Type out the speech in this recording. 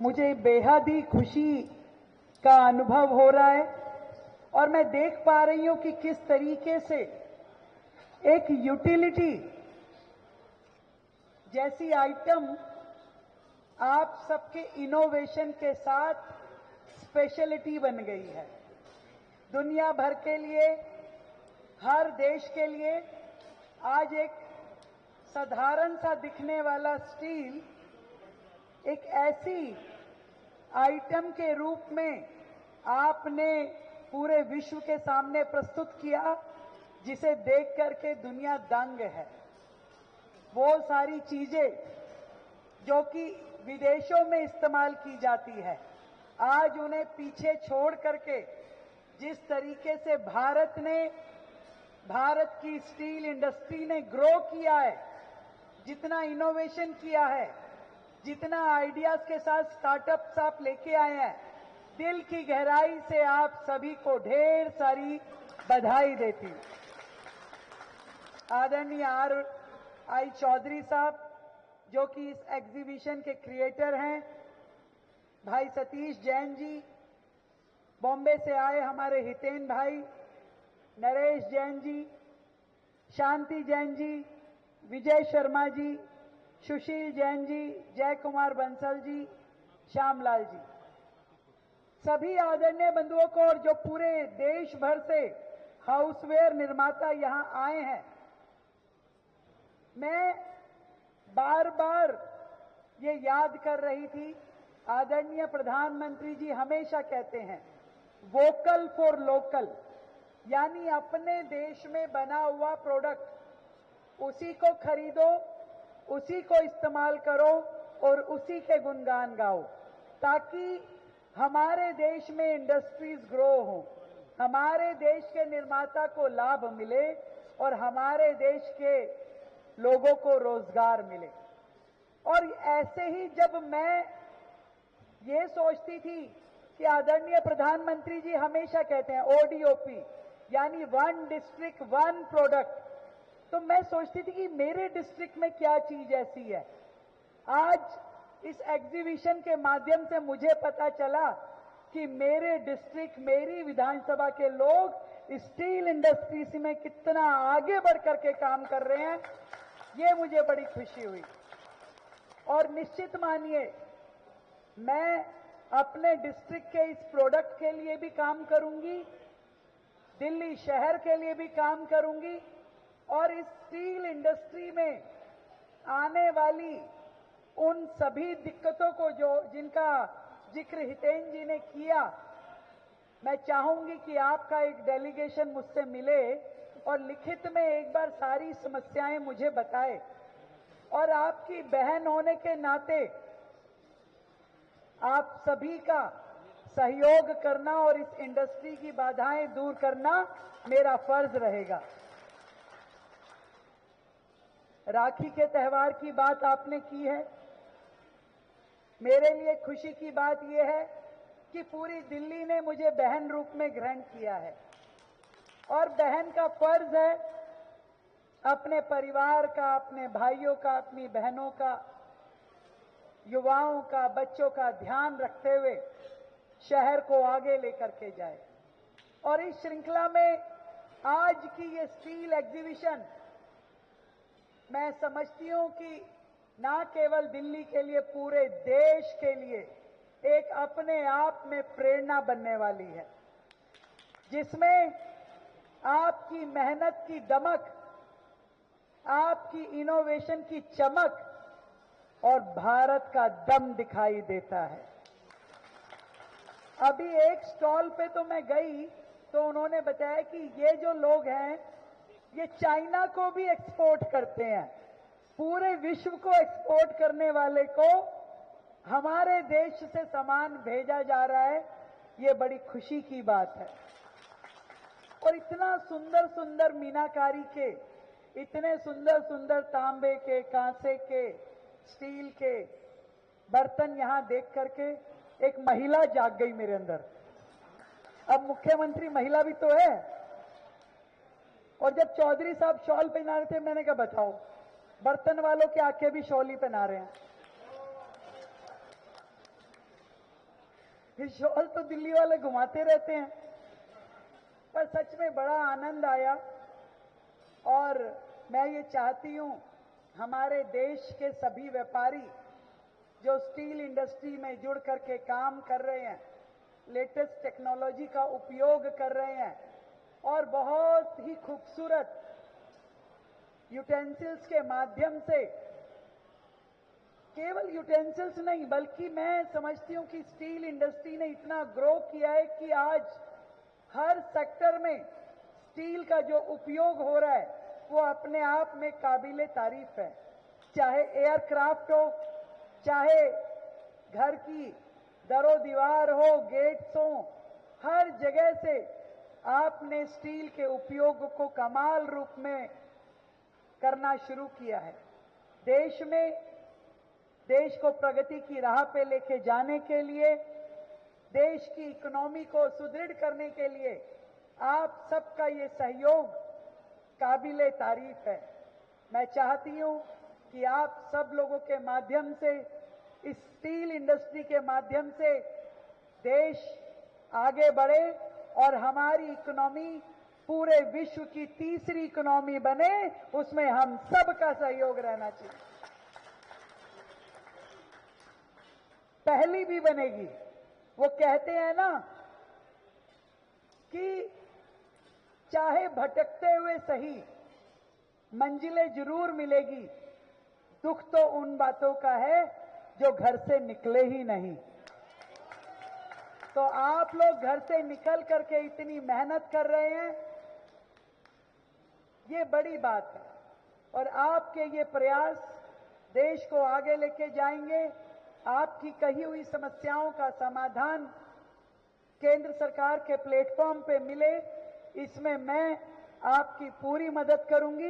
मुझे बेहद ही खुशी का अनुभव हो रहा है और मैं देख पा रही हूं कि किस तरीके से एक यूटिलिटी जैसी आइटम आप सबके इनोवेशन के साथ स्पेशलिटी बन गई है। दुनिया भर के लिए, हर देश के लिए आज एक साधारण सा दिखने वाला स्टील एक ऐसी आइटम के रूप में आपने पूरे विश्व के सामने प्रस्तुत किया जिसे देख करके दुनिया दंग है। वो सारी चीजें जो कि विदेशों में इस्तेमाल की जाती है, आज उन्हें पीछे छोड़ करके जिस तरीके से भारत की स्टील इंडस्ट्री ने ग्रो किया है, जितना इनोवेशन किया है, जितना आइडियाज के साथ स्टार्टअप्स आप लेके आए हैं, दिल की गहराई से आप सभी को ढेर सारी बधाई देती हूं। आदरणीय R.I. चौधरी साहब जो कि इस एग्जीबिशन के क्रिएटर हैं, भाई सतीश जैन जी, बॉम्बे से आए हमारे हितेन भाई, नरेश जैन जी, शांति जैन जी, विजय शर्मा जी, सुशील जैन जी, जय कुमार बंसल जी, श्यामलाल जी, सभी आदरणीय बंधुओं को और जो पूरे देश भर से हाउसवेयर निर्माता यहां आए हैं, मैं बार बार ये याद कर रही थी। आदरणीय प्रधानमंत्री जी हमेशा कहते हैं वोकल फॉर लोकल, यानी अपने देश में बना हुआ प्रोडक्ट उसी को खरीदो, उसी को इस्तेमाल करो और उसी के गुणगान गाओ, ताकि हमारे देश में इंडस्ट्रीज ग्रो हो, हमारे देश के निर्माता को लाभ मिले और हमारे देश के लोगों को रोजगार मिले। और ऐसे ही जब मैं ये सोचती थी कि आदरणीय प्रधानमंत्री जी हमेशा कहते हैं ODOP, यानी वन डिस्ट्रिक्ट वन प्रोडक्ट, तो मैं सोचती थी कि मेरे डिस्ट्रिक्ट में क्या चीज ऐसी है। आज इस एग्जीबिशन के माध्यम से मुझे पता चला कि मेरे डिस्ट्रिक्ट, मेरी विधानसभा के लोग स्टील इंडस्ट्रीज में कितना आगे बढ़ करके काम कर रहे हैं, ये मुझे बड़ी खुशी हुई। और निश्चित मानिए मैं अपने डिस्ट्रिक्ट के इस प्रोडक्ट के लिए भी काम करूंगी, दिल्ली शहर के लिए भी काम करूंगी और इस स्टील इंडस्ट्री में आने वाली उन सभी दिक्कतों को जिनका जिक्र हितेन जी ने किया, मैं चाहूंगी कि आपका एक डेलीगेशन मुझसे मिले और लिखित में एक बार सारी समस्याएं मुझे बताए और आपकी बहन होने के नाते आप सभी का सहयोग करना और इस इंडस्ट्री की बाधाएं दूर करना मेरा फर्ज रहेगा। राखी के त्योहार की बात आपने की है। मेरे लिए खुशी की बात यह है कि पूरी दिल्ली ने मुझे बहन रूप में ग्रहण किया है और बहन का फर्ज है अपने परिवार का, अपने भाइयों का, अपनी बहनों का, युवाओं का, बच्चों का ध्यान रखते हुए शहर को आगे लेकर के जाए। और इस श्रृंखला में आज की ये स्टील एग्जीबिशन मैं समझती हूं कि ना केवल दिल्ली के लिए, पूरे देश के लिए एक अपने आप में प्रेरणा बनने वाली है, जिसमें आपकी मेहनत की दमक, आपकी इनोवेशन की चमक और भारत का दम दिखाई देता है। अभी एक स्टॉल पे तो मैं गई तो उन्होंने बताया कि ये जो लोग हैं ये चाइना को भी एक्सपोर्ट करते हैं, पूरे विश्व को एक्सपोर्ट करने वाले को हमारे देश से सामान भेजा जा रहा है, ये बड़ी खुशी की बात है। और इतना सुंदर सुंदर मीनाकारी के, इतने सुंदर सुंदर तांबे के, कांसे के, स्टील के बर्तन यहां देख करके एक महिला जाग गई मेरे अंदर। अब मुख्यमंत्री महिला भी तो है। और जब चौधरी साहब शॉल पहना रहे थे, मैंने कहा बताओ बर्तन वालों के आके भी शॉल ही पहना रहे हैं। फिर शॉल तो दिल्ली वाले घुमाते रहते हैं। पर सच में बड़ा आनंद आया और मैं ये चाहती हूं हमारे देश के सभी व्यापारी जो स्टील इंडस्ट्री में जुड़ करके काम कर रहे हैं, लेटेस्ट टेक्नोलॉजी का उपयोग कर रहे हैं और बहुत ही खूबसूरत यूटेंसिल्स के माध्यम से, केवल यूटेंसिल्स नहीं बल्कि मैं समझती हूं कि स्टील इंडस्ट्री ने इतना ग्रो किया है कि आज हर सेक्टर में स्टील का जो उपयोग हो रहा है वो अपने आप में काबिले तारीफ है। चाहे एयरक्राफ्ट हो, चाहे घर की दरो दीवार हो, गेट्स हो, हर जगह से आपने स्टील के उपयोग को कमाल रूप में करना शुरू किया है। देश को प्रगति की राह पे लेके जाने के लिए, देश की इकोनॉमी को सुदृढ़ करने के लिए आप सबका ये सहयोग काबिले तारीफ है। मैं चाहती हूं कि आप सब लोगों के माध्यम से, इस स्टील इंडस्ट्री के माध्यम से देश आगे बढ़े और हमारी इकोनॉमी पूरे विश्व की तीसरी इकोनॉमी बने, उसमें हम सबका सहयोग रहना चाहिए। पहली भी बनेगी। वो कहते हैं ना कि चाहे भटकते हुए सही मंजिलें जरूर मिलेगी, दुख तो उन बातों का है जो घर से निकले ही नहीं। तो आप लोग घर से निकल करके इतनी मेहनत कर रहे हैं, ये बड़ी बात है और आपके ये प्रयास देश को आगे लेके जाएंगे। आपकी कही हुई समस्याओं का समाधान केंद्र सरकार के प्लेटफॉर्म पे मिले, इसमें मैं आपकी पूरी मदद करूंगी।